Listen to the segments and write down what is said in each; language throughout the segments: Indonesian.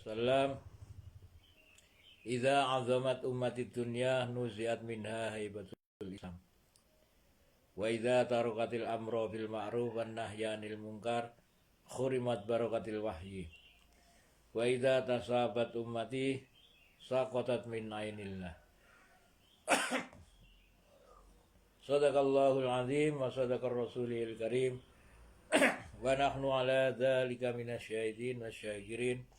Salam. Idza azamat ummati dunya nuziat minha haibatul Islam. Wa idza tarakatil amra bil ma'ruf wan nahyanil munkar khurimat barakatil wahyi. Wa idza tasabat ummati saqatat min ainillah. Sadaqallahul azim wa sadaqar rasulil karim. Wa nahnu ala dzalika minasyahidin wasyakirin.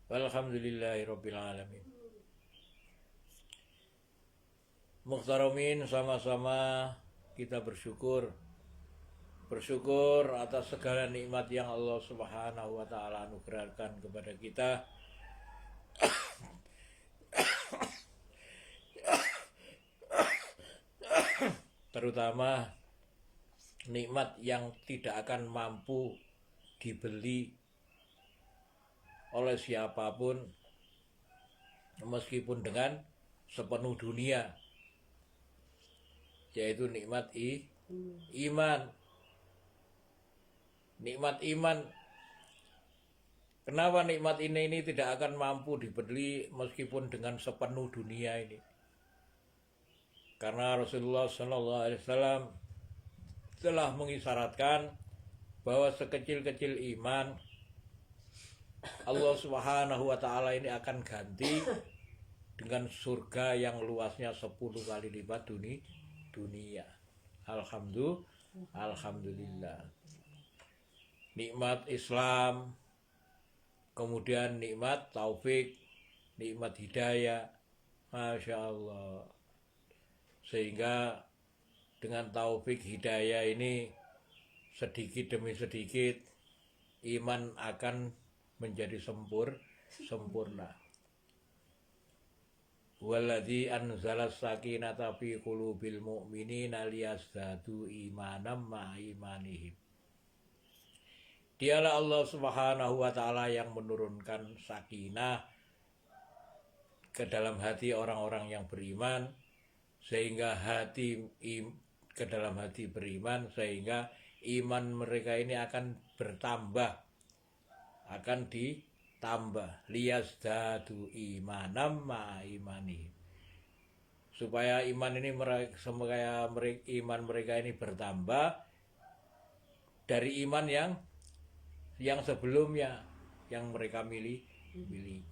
Walhamdulillahi rabbil alamin. Muhtaramin, sama-sama kita bersyukur atas segala nikmat yang Allah Subhanahu wa taala anugerahkan kepada kita. Terutama nikmat yang tidak akan mampu dibeli oleh siapapun meskipun dengan sepenuh dunia, yaitu nikmat iman. Nikmat iman. Kenapa nikmat ini tidak akan mampu dibeli meskipun dengan sepenuh dunia ini? Karena Rasulullah SAW telah mengisyaratkan bahwa sekecil-kecil iman Allah Subhanahu wa taala ini akan ganti dengan surga yang luasnya 10 kali lipat dunia. Alhamdulillah. Nikmat Islam, kemudian nikmat taufik, nikmat hidayah, Masya Allah. Sehingga dengan taufik hidayah ini sedikit demi sedikit iman akan menjadi sempurna. Walladzi anzalas sakinata fi qulubil mu'minina liyazdadu imanan ma'a imanihim. Dialah Allah Subhanahu wa taala yang menurunkan sakinah ke dalam hati orang-orang yang beriman, sehingga ke dalam hati beriman, sehingga iman mereka ini akan bertambah, akan ditambah. Liyazdadu imanam ma'a imanihim, supaya iman mereka ini bertambah dari iman yang sebelumnya yang mereka miliki.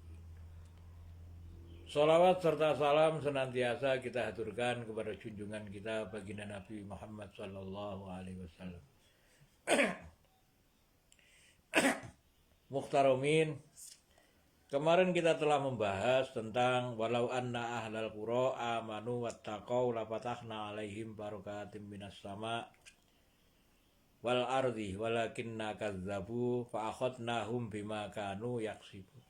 Salawat serta salam senantiasa kita haturkan kepada junjungan kita baginda Nabi Muhammad sallallahu alaihi wasallam. Muhtaramin, kemarin kita telah membahas tentang walau anna ahlal qura amanu wattaqau lafatahna alaihim barakatim minas sama wal ardi walakinna kadzabu fa akhadnahum bima kanu yaksibun.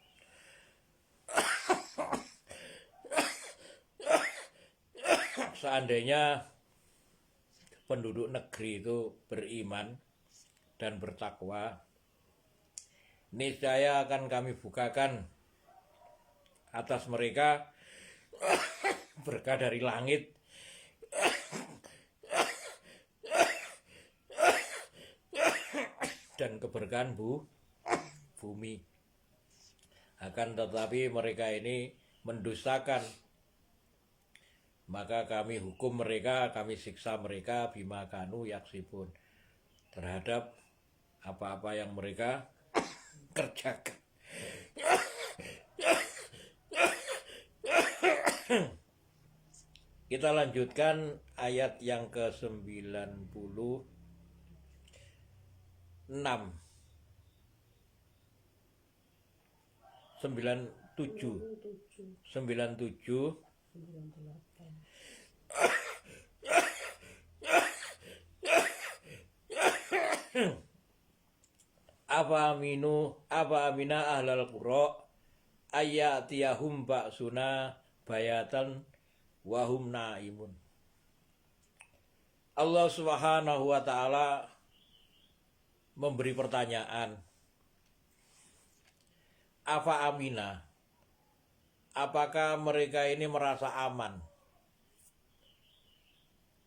Seandainya penduduk negeri itu beriman dan bertakwa, niscaya akan kami bukakan atas mereka berkah dari langit dan keberkahan bumi. Akan tetapi mereka ini mendustakan, maka kami hukum mereka, kami siksa mereka bima kanu yaksibun, terhadap apa-apa yang mereka kerjakan. Kita lanjutkan ayat yang ke-96. 97 Apa amina ahlal qura ayatiyahum ba'suna bayatan wahum naimun. Allah Subhanahu wa taala memberi pertanyaan. Apa amina? Apakah mereka ini merasa aman?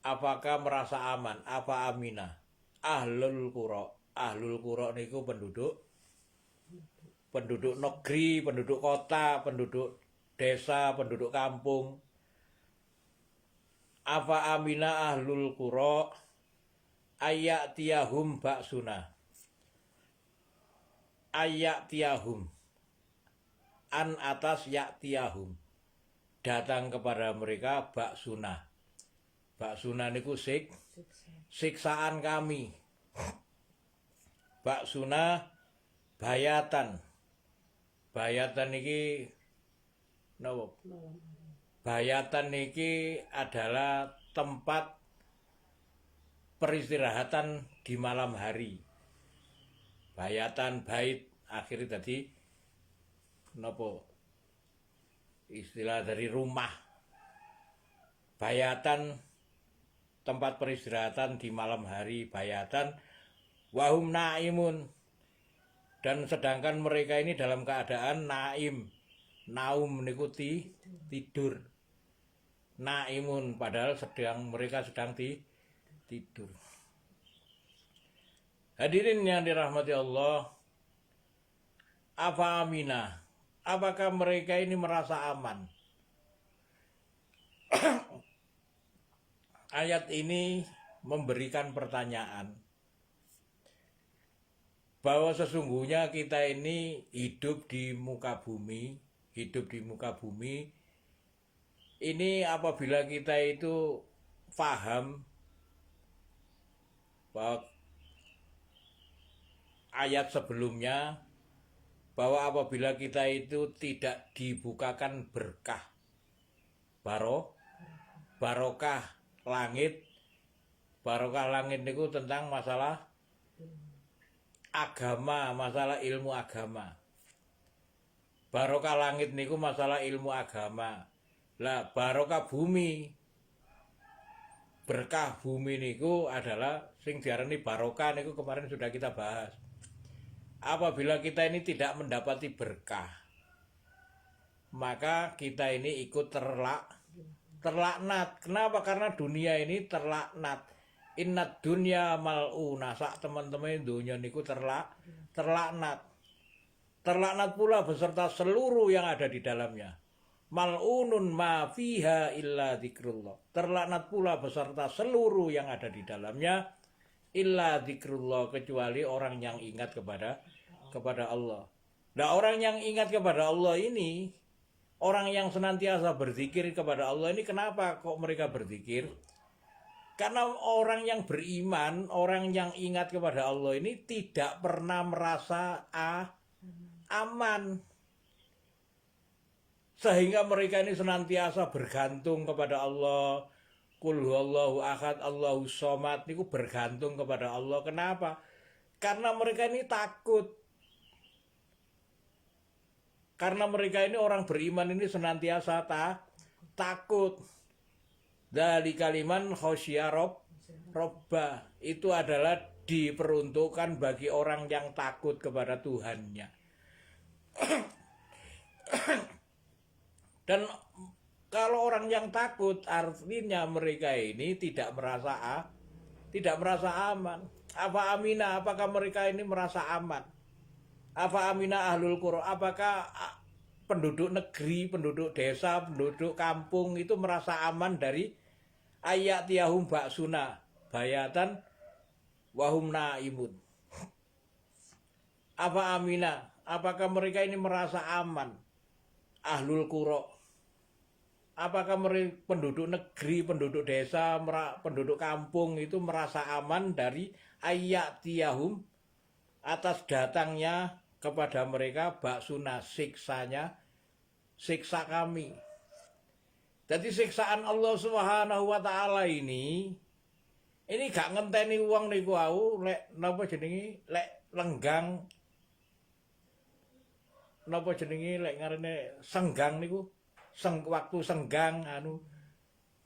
Apakah merasa aman? Apa amina? Ahlul qura niku penduduk penduduk negeri, penduduk kota, penduduk desa, penduduk kampung. Afa amina ahlul qura ayatiyahum baksuna. Ayatiyahum an atas yaktiyahum, datang kepada mereka baksuna. Baksuna niku siksaan kami. Baksuna bayatan. Bayatan niki napa? Bayatan niki adalah tempat peristirahatan di malam hari. Bayatan, bait, akhirnya tadi napa? Istilah dari rumah. Bayatan, tempat peristirahatan di malam hari. Bayatan, wahum naimun. Dan sedangkan mereka ini dalam keadaan naim. Naum niku tidur. Naimun, padahal mereka sedang tidur. Hadirin yang dirahmati Allah, apa amina? Apakah mereka ini merasa aman? Ayat ini memberikan pertanyaan bahwa sesungguhnya kita ini hidup di muka bumi ini apabila kita itu paham bahwa ayat sebelumnya, bahwa apabila kita itu tidak dibukakan berkah, barokah langit itu tentang masalah agama, masalah ilmu agama. Barokah langit niku masalah ilmu agama. Lah barokah bumi, berkah bumi niku adalah sing diarani barokah niku kemarin sudah kita bahas. Apabila kita ini tidak mendapati berkah, maka kita ini ikut terlaknat. Kenapa? Karena dunia ini terlaknat. Innad dunya mal'unah. Sak teman-teman dunia niku terlaknat. Terlaknat pula beserta seluruh yang ada di dalamnya. Mal'unun ma fiha illa dzikrullah. Terlaknat pula beserta seluruh yang ada di dalamnya illa dzikrullah, kecuali orang yang ingat kepada Allah. Nah, orang yang ingat kepada Allah ini, orang yang senantiasa berzikir kepada Allah ini, kenapa kok mereka berzikir? Karena orang yang beriman, orang yang ingat kepada Allah ini tidak pernah merasa aman. Sehingga mereka ini senantiasa bergantung kepada Allah. Qul huwallahu ahad, Allahus somad, niku bergantung kepada Allah. Kenapa? Karena mereka ini takut. Karena mereka ini orang beriman ini senantiasa takut. Dari kaliman khosya robba, itu adalah diperuntukkan bagi orang yang takut kepada Tuhannya. Dan kalau orang yang takut, artinya mereka ini tidak merasa aman. Apa amina? Apakah mereka ini merasa aman? Apa amina ahlul qura? Apakah penduduk negeri, penduduk desa, penduduk kampung itu merasa aman dari ayat tiyahum baksuna bayatan wahum naimun? Apa amina? Apakah mereka ini merasa aman? Ahlul qura. Apakah penduduk negeri, penduduk desa, penduduk kampung itu merasa aman dari ayat tiyahum, atas datangnya kepada mereka baksuna, siksa kami. Jadi siksaan Allah Subhanahu wa taala ini gak ngenteni wong niku wau lek napa jenenge, lek lenggang napa jenenge, lek ngarene senggang niku, waktu senggang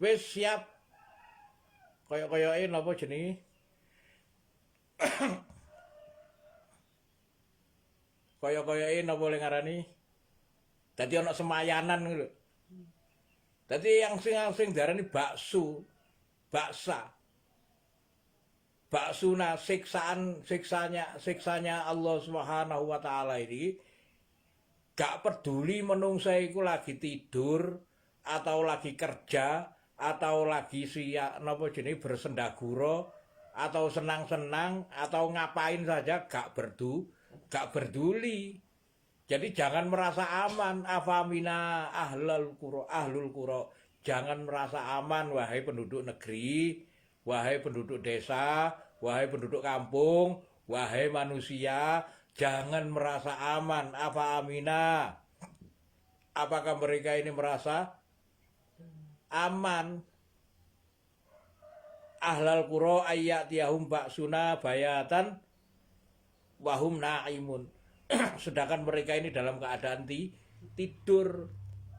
wis siap kaya-kayake napa jenenge kaya-kayake napa le ngarani, dadi ana semayanan ngono lho. Dadi yang sing diarani baksuna siksanya Allah Subhanahu wa taala ini Gak peduli menungsa iku lagi tidur atau lagi kerja atau lagi napa jenenge bersendagura atau senang-senang atau ngapain saja gak peduli. Jadi jangan merasa aman, afamina ahlul qura. Jangan merasa aman wahai penduduk negeri, wahai penduduk desa, wahai penduduk kampung, wahai manusia, jangan merasa aman. Afamina. Apakah mereka ini merasa aman? Ahlal qura ayyatiyahum ba'suna bayatan wahum naimun. Sedangkan mereka ini dalam keadaan tidur.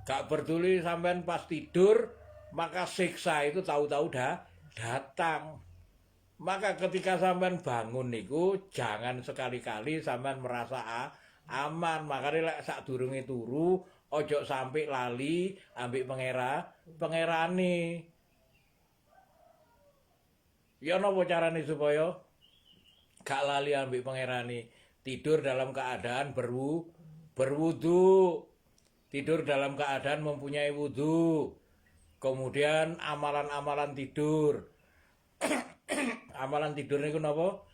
Gak peduli sampean pas tidur, maka siksa itu tahu-tahu datang. Maka ketika sampean bangun niku jangan sekali-kali sampean merasa aman. Makanya lek sadurunge turu ojo sampai lali ambek pangerane. Ya napa carane supaya gak lali ambek pangerane? Tidur dalam keadaan berwudu. Tidur dalam keadaan mempunyai wudu. Kemudian amalan-amalan tidur. Amalan tidur niku napa?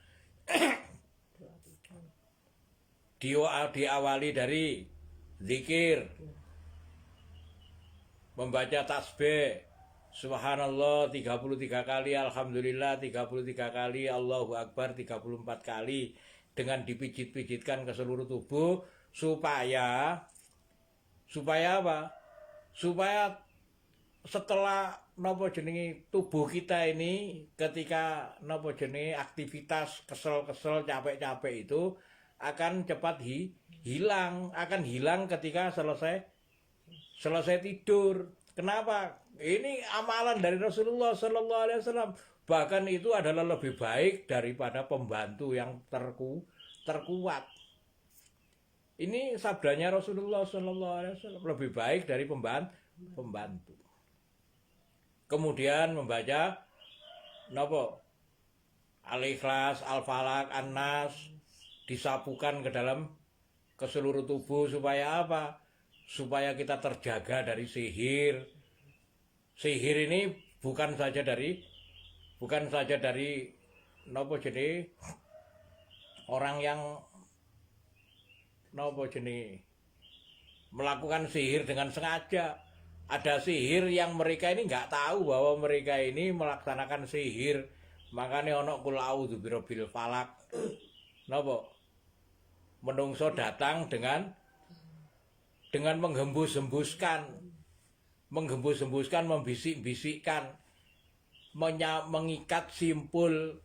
Diawali dari zikir. Membaca tasbih. Subhanallah 33 kali, alhamdulillah 33 kali, Allahu Akbar 34 kali, dengan dipijit-pijitkan ke seluruh tubuh supaya apa? Supaya setelah nopo jenenge tubuh kita ini ketika nopo jenenge aktivitas kesel-kesel capek-capek itu akan cepat hilang, akan hilang ketika selesai tidur. Kenapa? Ini amalan dari Rasulullah Sallallahu Alaihi Wasallam. Bahkan itu adalah lebih baik daripada pembantu yang terkuat. Ini sabdanya Rasulullah Sallallahu Alaihi Wasallam, lebih baik dari pembantu. Kemudian membaca nopo Al-Ikhlas, Al-Falaq, An-Nas disapukan ke seluruh tubuh supaya apa? Supaya kita terjaga dari sihir. Sihir ini bukan saja dari nopo jadi orang yang nopo jenis melakukan sihir dengan sengaja. Ada sihir yang mereka ini nggak tahu bahwa mereka ini melaksanakan sihir. Makanya ono qul a'udzu birabbil falaq. Nopo? Menungso datang dengan menghembus-hembuskan, membisik-bisikkan, mengikat simpul.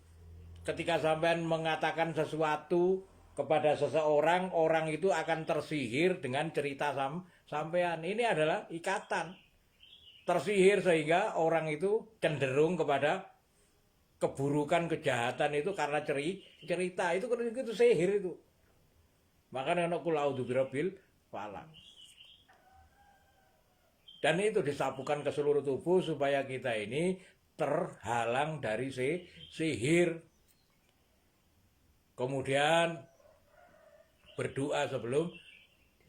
Ketika sampean mengatakan sesuatu kepada seseorang, orang itu akan tersihir dengan cerita sampean. Ini adalah ikatan. Tersihir sehingga orang itu cenderung kepada keburukan, kejahatan itu karena cerita. Itu sihir itu. Makanya ana qul a'udzu birabbil falaq. Dan itu disapukan ke seluruh tubuh supaya kita ini terhalang dari sihir. Kemudian berdoa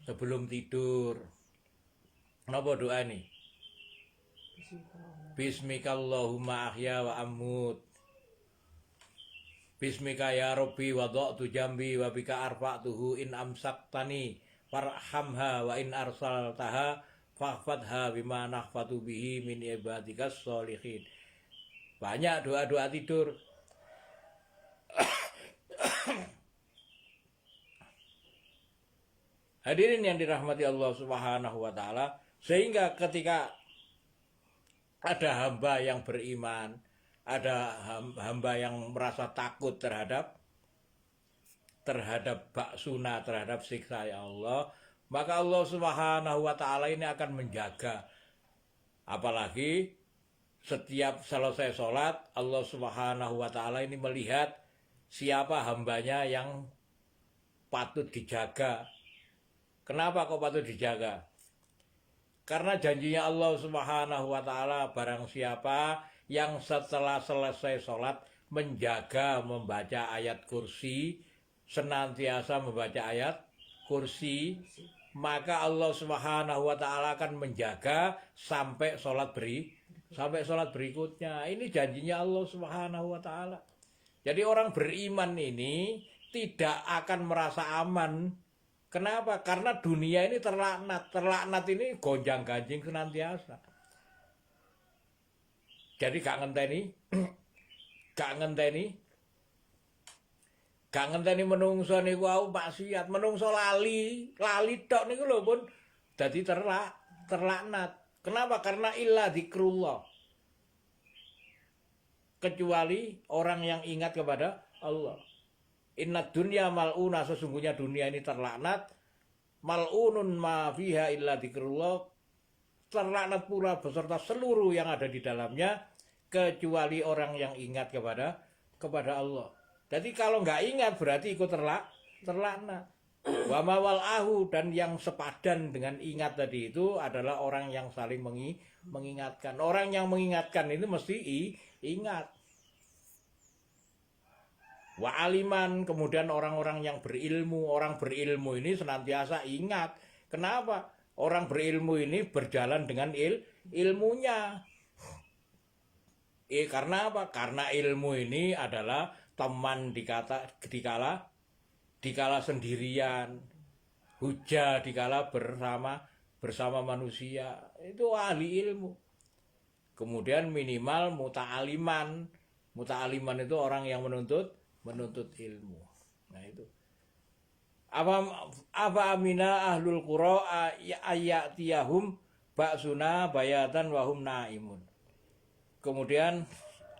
sebelum tidur. Napa doa ini? Bismikallahumma ahya wa amut. Bismika ya Rabbi wada'tu jambi wa bika arfa'tuhu in amsaktani farhamha wa in arsaltaha fahfadha bima nahfatu bihi min ibadikas sholihin. Banyak doa-doa tidur. Hadirin yang dirahmati Allah Subhanahu wa taala, sehingga ketika ada hamba yang beriman, ada hamba yang merasa takut terhadap baksuna, terhadap siksa ya Allah, maka Allah Subhanahu wa taala ini akan menjaga. Apalagi setiap selesai sholat, Allah Subhanahu wa taala ini melihat siapa hambanya yang patut dijaga. Kenapa kok patut dijaga? Karena janjinya Allah Subhanahu wa taala, barang siapa yang setelah selesai sholat menjaga membaca ayat kursi, senantiasa membaca ayat kursi, maka Allah Subhanahu wa taala akan menjaga sampai sholat berikutnya. Ini janjinya Allah Subhanahu wa taala. Jadi orang beriman ini tidak akan merasa aman. Kenapa? Karena dunia ini terlaknat. Terlaknat ini gonjang-ganjing senantiasa. Jadi gak ngenteni menungso niku au maksiat, menungso lali tok niku lho pun dadi terlaknat. Kenapa? Karena illa dzikrullah. Kecuali orang yang ingat kepada Allah. Inna dunya mal'una, sesungguhnya dunia ini terlaknat. Mal'unun ma fiha illa dzikrullah. Terlaknat pula beserta seluruh yang ada di dalamnya kecuali orang yang ingat kepada Allah. Jadi kalau nggak ingat berarti ikut terlaknat. Wa mawal ahu, dan yang sepadan dengan ingat tadi itu adalah orang yang saling mengingatkan. Orang yang mengingatkan itu mesti ingat. Wa aliman, kemudian orang-orang yang berilmu. Orang berilmu ini senantiasa ingat. Kenapa? Orang berilmu ini berjalan dengan ilmunya. Karena apa? Karena ilmu ini adalah teman dikala sendirian, hujah dikala bersama manusia. Itu ahli ilmu. Kemudian minimal muta'aliman. Muta'aliman itu orang yang menuntut ilmu. Nah itu. Apa amina ahlul qura ayatiyahum ba'suna bayatan wahum naimun. Kemudian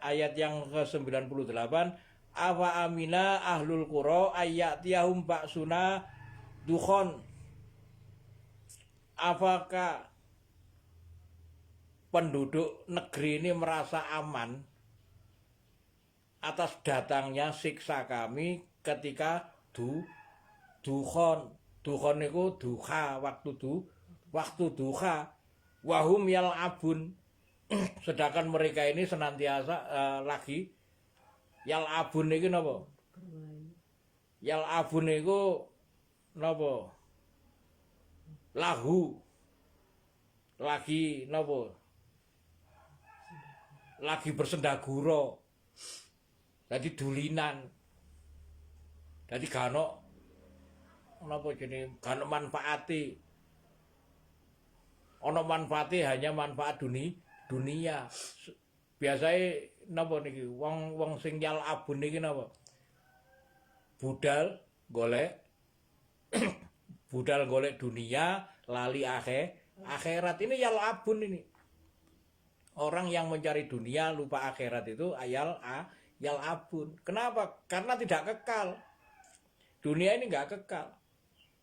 ayat yang ke-98, apa amina ahlul qura ayatiyahum ba'suna dukhon. Apakah penduduk negeri ini merasa aman atas datangnya siksa kami ketika dukhon itu duha, waktu duha, wahum yal'abun, sedangkan mereka ini senantiasa lagi yal'abun itu napa? Yal'abun itu napa? Lahu lagi napa? Lagi bersendagura. Jadi dulinan. Jadi gano napa jenenge gano manfaati. Ono manfaati hanya manfaat dunia. Biasanya napa niki wong sing yal abun niki napa? Budal golek dunia, lali akhirat. Ini yal abun ini. Orang yang mencari dunia lupa akhirat itu yal abun. Kenapa? Karena tidak kekal. Dunia ini enggak kekal.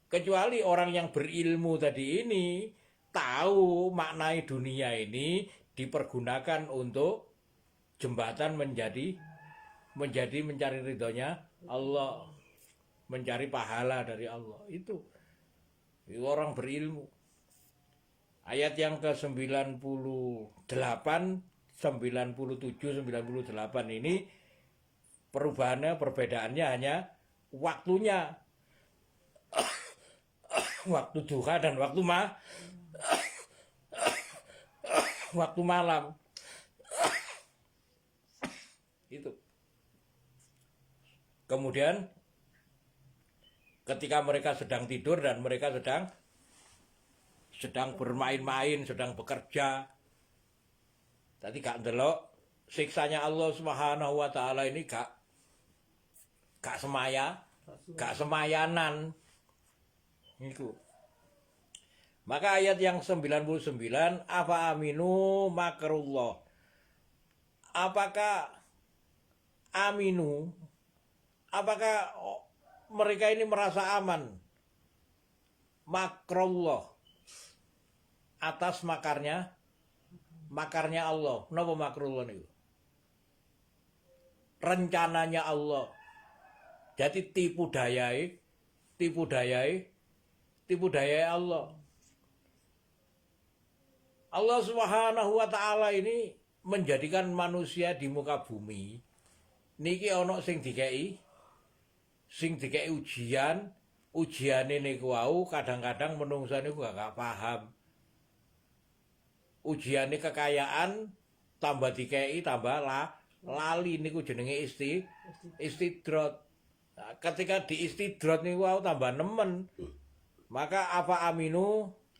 Kecuali orang yang berilmu tadi ini tahu maknai dunia ini dipergunakan untuk jembatan menjadi mencari ridhonya Allah, mencari pahala dari Allah. Itu orang berilmu. Ayat yang ke-98, 97, 98 ini perbedaannya hanya waktunya. Waktu duha dan waktu malam. Itu. Kemudian ketika mereka sedang tidur dan mereka sedang bermain-main, sedang bekerja. Tadi gak ndelok siksanya Allah Subhanahu wa taala ini gak semayanan. Itu. Maka ayat yang 99, apa aminu makrullah. Apakah mereka ini merasa aman makrullah atas makarnya Allah. Napa makrullah niku? Rencananya Allah. Jadi tipu dayai Allah. Allah Subhanahu wa taala ini menjadikan manusia di muka bumi niki ana sing dikei ujian, ujiane niku wau kadang-kadang menungsa niku gak paham. Ujiane kekayaan tambah dikei tambah lali niku jenenge istidrot. Nah, ketika diistidrot niku wau tambah nemen. Maka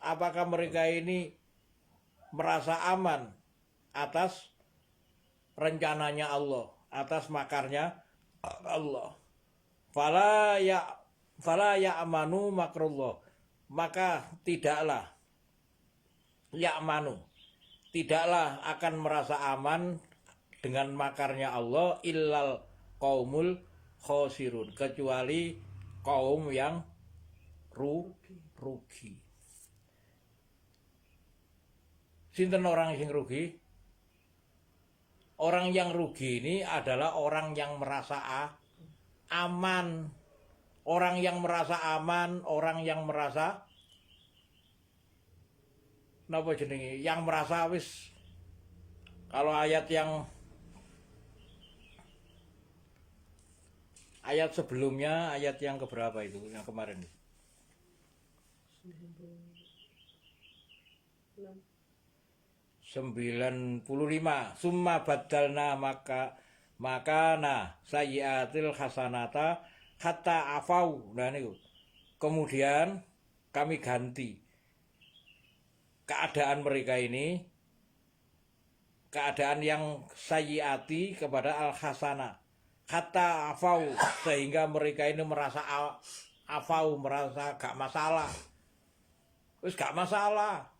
apakah mereka ini merasa aman atas rencananya Allah, atas makarnya Allah. Fala ya amanu makrullah. Maka tidaklah akan merasa aman dengan makarnya Allah illal qaumul khosirun, kecuali kaum yang rugi. Sinten orang yang rugi? Orang yang rugi ini adalah orang yang merasa aman. Orang yang merasa aman, orang yang merasa napa jenenge? Yang merasa wis, kalau ayat sebelumnya, ayat yang keberapa itu? Yang kemarin. 95. Summa badalna makana sayyiatil hasanata hatta afau. Nah niku. Kemudian kami ganti keadaan mereka ini, keadaan yang sayyiati kepada al hasana hatta afau, sehingga mereka ini merasa afau, merasa gak masalah. Wis gak masalah.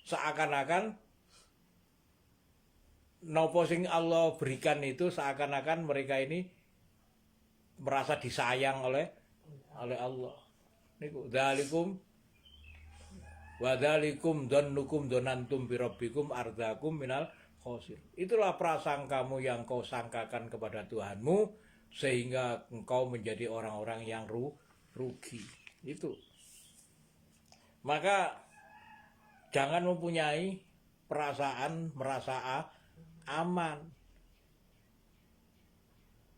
Seakan-akan nopo sing Allah berikan itu seakan-akan mereka ini merasa disayang oleh Allah. Niku dzalikum wa dzalikum dzannukum dzanantum bi rabbikum ardzakum minal khosir. Itulah prasangkamu yang kau sangkakan kepada Tuhanmu sehingga engkau menjadi orang-orang yang rugi. Itu. Maka jangan mempunyai perasaan merasa aman.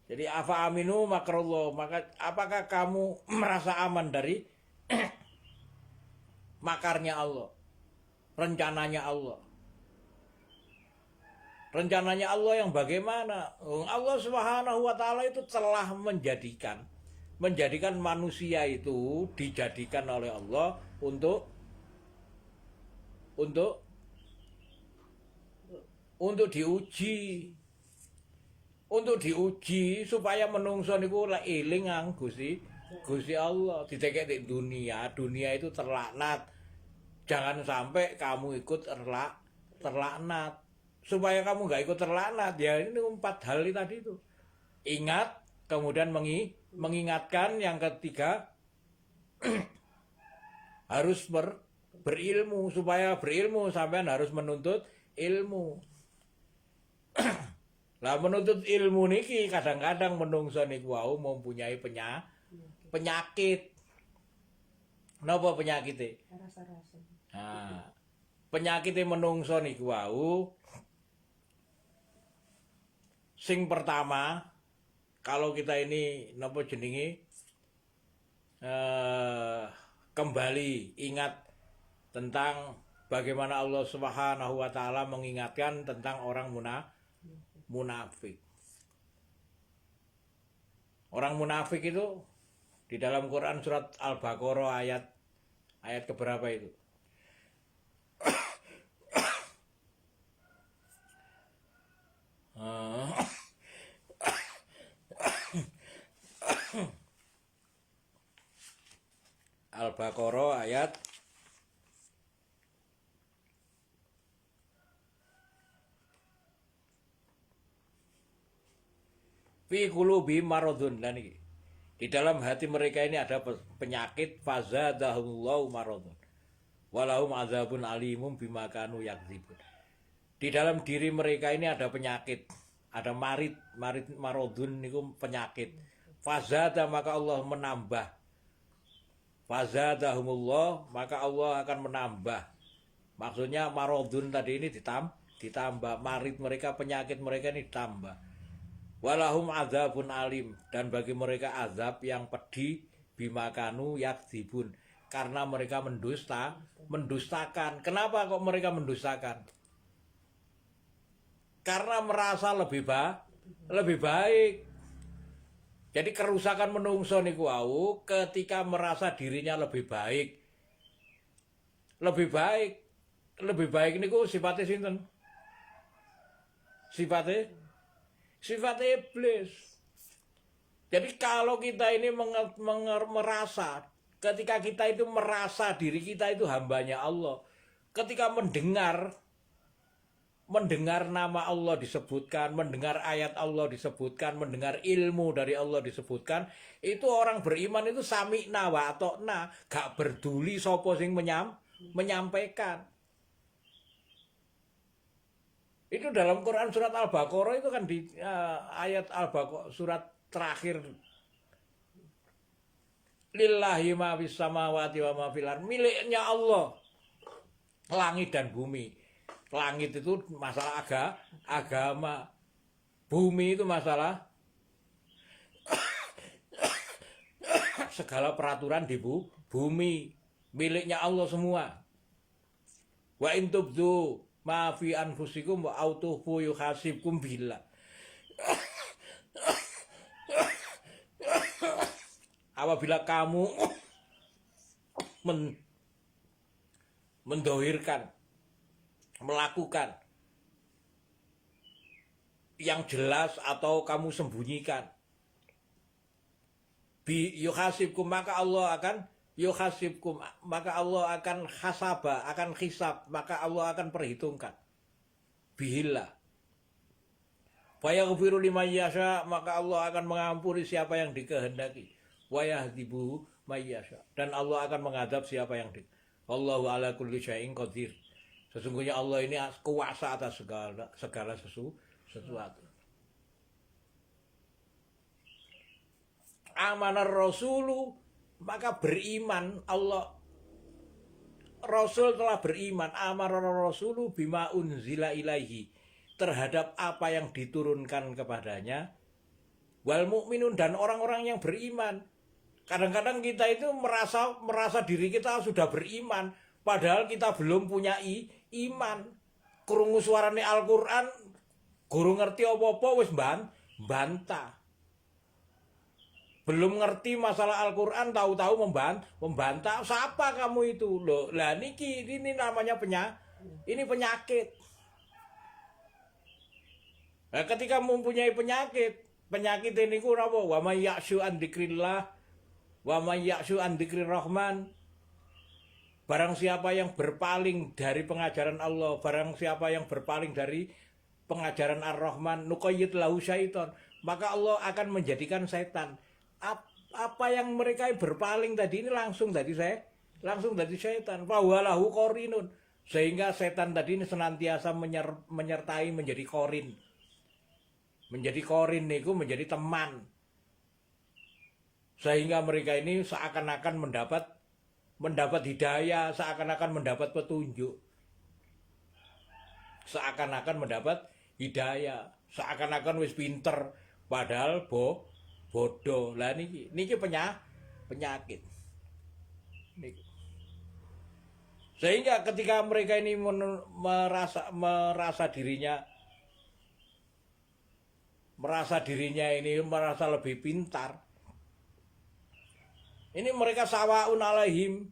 Jadi afa aminu makrullah, maka apakah kamu merasa aman dari makarnya Allah, rencananya Allah? Rencananya Allah yang bagaimana? Allah Subhanahu wa taala itu telah menjadikan manusia itu dijadikan oleh Allah untuk diuji. Untuk diuji supaya menungso niku eling ang Gusti Allah. Didekek di dunia itu terlaknat. Jangan sampai kamu ikut terlaknat. Supaya kamu gak ikut terlaknat, ya ini 4 hal tadi itu. Ingat, kemudian mengingatkan, yang ketiga harus berilmu. Supaya berilmu sampean harus menuntut ilmu. Lah menuntut ilmu niki kadang-kadang menungso niku wau mempunyai penyakit. Napa penyakite? Rasa-rasa. Nah, penyakite menungso niku wau sing pertama, kalau kita ini napa jenenge kembali ingat tentang bagaimana Allah Subhanahu wa taala mengingatkan tentang orang munafik. Orang munafik itu di dalam Quran surat Al-Baqarah ayat keberapa itu? Al-Baqarah ayat fi qulubi maradun. Dan ini di dalam hati mereka ini ada penyakit, fazadahumullahu maradun walahum adzabun alimum bima kanu yakdzibun. Di dalam diri mereka ini ada penyakit, ada marid maradun niku penyakit. Fazada, maka Allah menambah. Fazadahumullah, maka Allah akan menambah. Maksudnya maradun tadi ini ditambah, marid mereka, penyakit mereka ini ditambah. Walahum adzabun alim, dan bagi mereka azab yang pedih bimakanu yakdzibun, karena mereka mendustakan. Kenapa kok mereka mendustakan? Karena merasa lebih baik. Jadi kerusakan menungso niku wau ketika merasa dirinya lebih baik. Lebih baik niku sifatnya sinten? Sifatnya iblis. Jadi kalau kita ini merasa, ketika kita itu merasa diri kita itu hambanya Allah, ketika mendengar nama Allah disebutkan, mendengar ayat Allah disebutkan, mendengar ilmu dari Allah disebutkan, itu orang beriman itu sami'na wa atokna, gak berduli sopo sing menyampaikan. Itu dalam Quran surat Al-Baqarah itu kan di ayat Al-Baqarah surat terakhir, lillahi ma fis samawati wa ma fil ardh, miliknya Allah langit dan bumi. Langit itu masalah agama, bumi itu masalah segala peraturan di bumi, miliknya Allah semua. Wa in tubdu ma fi anfusikum wa autuhu yuhasibkum billah. Apabila kamu mendohirkan, melakukan yang jelas atau kamu sembunyikan, yuhasibkum, maka Allah akan yuhasibkum, maka Allah akan hasaba, akan hisab, maka Allah akan perhitungkan. Bihillah. Fayaghfiru liman yasha, maka Allah akan mengampuni siapa yang dikehendaki. Wa yahdibu may yasha, dan Allah akan mengadab siapa yang Allahu ala kulli syai'in qadir. Sesungguhnya Allah ini kuasa atas segala sesuatu. Amanar rasulu, maka beriman Allah, Rasul telah beriman, amarar rasulu bima unzila ilaihi, terhadap apa yang diturunkan kepadanya, wal mukminun, dan orang-orang yang beriman. Kadang-kadang kita itu merasa diri kita sudah beriman, padahal kita belum punya iman. Krungu suarane Al-Qur'an, guru ngerti apa-apa wis bantah. Belum ngerti masalah Al-Qur'an tahu-tahu membantah. Siapa kamu itu? Loh, lah ini namanya penyakit. Nah, ketika mempunyai penyakit ini ku napa? Wa may ya'shu an dzikrillah wa may ya'shu an dzikrir rahman. Barang siapa yang berpaling dari pengajaran Allah, barang siapa yang berpaling dari pengajaran Ar-Rahman, nuqayyid lahu syaiton, maka Allah akan menjadikan setan. Apa yang mereka berpaling tadi ini langsung dari setan. Fawalahu qarinun, sehingga setan tadi ini senantiasa menyertai, menjadi qarin. Menjadi qarin niku menjadi teman. Sehingga mereka ini seakan-akan mendapat hidayah, seakan-akan mendapat petunjuk. Seakan-akan mendapat hidayah, seakan-akan wis pinter, padahal bodoh. Lah niki penyakit. Niki. Sehingga ketika mereka ini merasa dirinya ini merasa lebih pintar, ini mereka sawaun alaihim,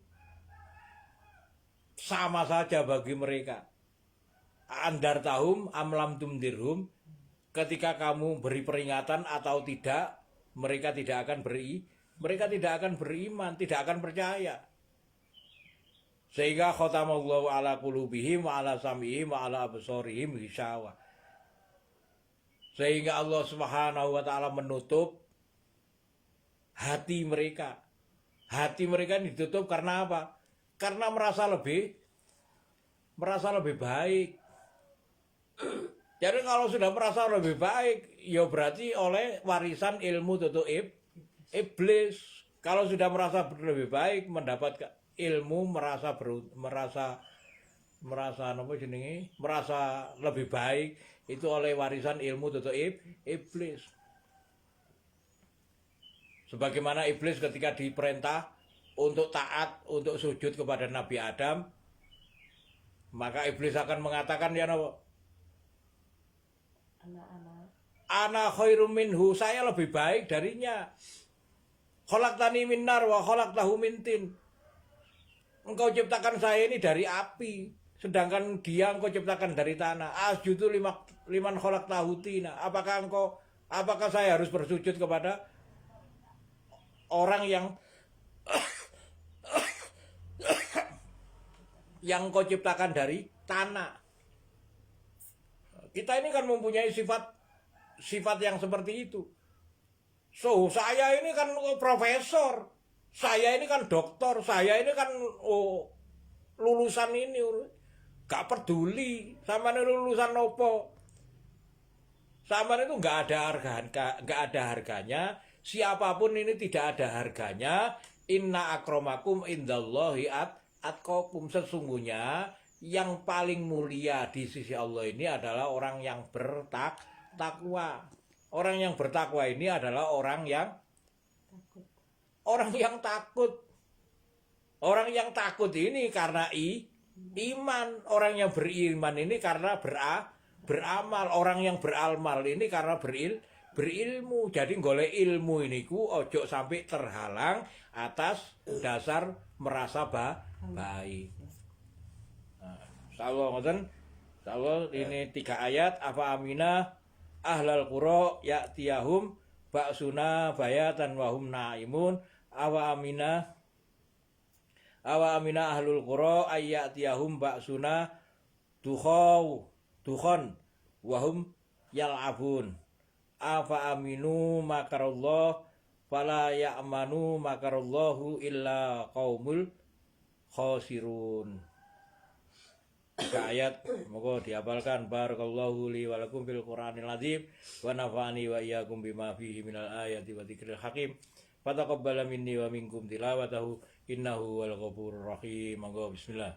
sama saja bagi mereka. Andar tahum amlam tumdirhum, ketika kamu beri peringatan atau tidak, mereka tidak akan beriman, tidak akan percaya. Sehingga khatamallahu ala qulubihim wa ala sam'ihim wa ala absarihim ghishawa. Sehingga Allah Subhanahu wa taala menutup hati mereka. Hati mereka ditutup karena apa? Karena merasa lebih baik. Jadi kalau sudah merasa lebih baik, ya berarti oleh warisan ilmu tutup iblis. Kalau sudah merasa lebih baik, mendapat ilmu, merasa lebih baik, itu oleh warisan ilmu tutup iblis. Sebagaimana iblis ketika diperintah untuk taat, untuk sujud kepada Nabi Adam, maka iblis akan mengatakan ya napa? Ana khairum minhu, saya lebih baik darinya. Khalaqtani min nar wa khalaqtahu min tin. Engkau ciptakan saya ini dari api, sedangkan dia engkau ciptakan dari tanah. Asjudu liman khalaqtahu tina. Apakah saya harus bersujud kepada orang yang kau ciptakan dari tanah? Kita ini kan mempunyai sifat yang seperti itu. So, saya ini kan profesor, saya ini kan dokter, saya ini kan lulusan ini, gak peduli sama lulusan opo, sama itu gak ada harganya. Siapapun ini tidak ada harganya. Inna akromakum indallahi atqakum. Sesungguhnya yang paling mulia di sisi Allah ini adalah orang yang bertakwa. Orang yang bertakwa ini adalah orang yang takut. Orang yang takut ini karena iman. Orang yang beriman ini karena beramal. Orang yang beramal ini karena berilmu. Jadi golek ilmu ini ojo sampai terhalang atas dasar merasa baik. Insyaallah ini 3 ayat. Apa aminah ahlal qura ya'tiyahum ba'suna bayatan wa hum naimun. Awa amina ahlul qura ayyatiyahum ba'suna dukhon wa hum yal'abun. Afa aminu makarallah fala ya'manu makarallahu illa qaumul khasirun. Ayat moga dihafalkan. Barakallahu li wa lakum fil Qur'anil azim wa nafa'ani wa iyyakum bima fihi minal ayati wa dzikril hakim. Fataqabbala minni wa minkum tilawatahu innahu wal ghafurur rahim. Monggo bismillah.